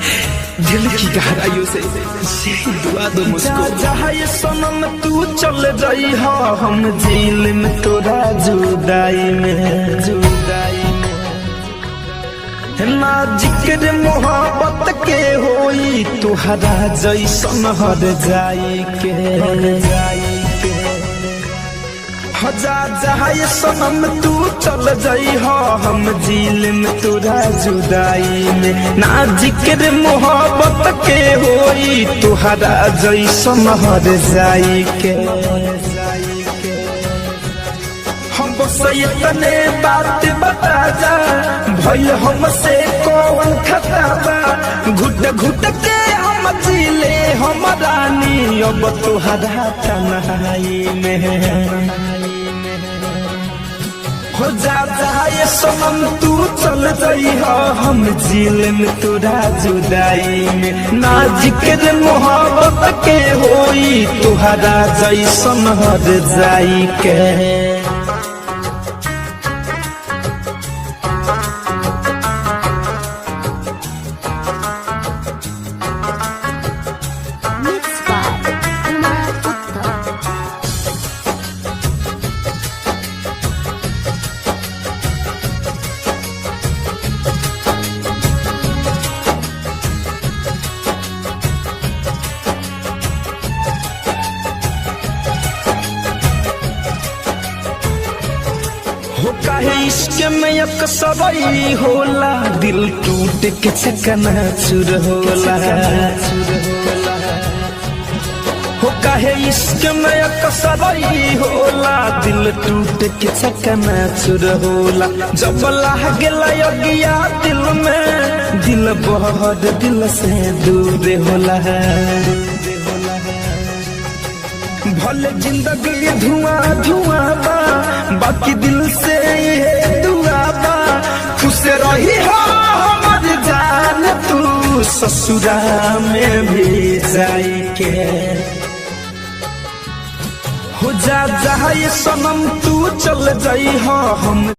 दिल की गहराइयों से यही दुआ दो मुझको। जहाँ ये सनम तू चल जाई हो हम झील में तोरा जुदाई में ना जिक्र मोहब्बत के होई तुहरा जैसन हर जाई के हजार जहाँ ये सनम तू चल जाई हो हम झील में तोरा जुदाई में ना जिक्र मोहब्बत के होई तुहरा जैसन हर जाई के हम बस इतने बात बता जा भइल हमसे कौन खता बा घुट घुट के हम जीले हम रानी अब तुहरा तन्हाई में हो जा ये सनम तू चल जाई हो हम झील में तोरा जुदाई में ना जिक्र मोहब्बत के होई तुहरा जैसन हर जाई के। हो काहे इश्क में अक्सरई होला दिल टूट के चकना चूर होला हो काहे इश्क में अक्सरई होला दिल टूट के चकना चूर होला जब लागेला अगिया दिल में दिल बहुत दिल से दूर होला भले जिंदगी धुआं धुआं बा बाकी दिल से ये दुआ बा खुश रही हो हमार जान तू ससुरा में भी जाई के हो जा ये सनम तू चल जाई हो हम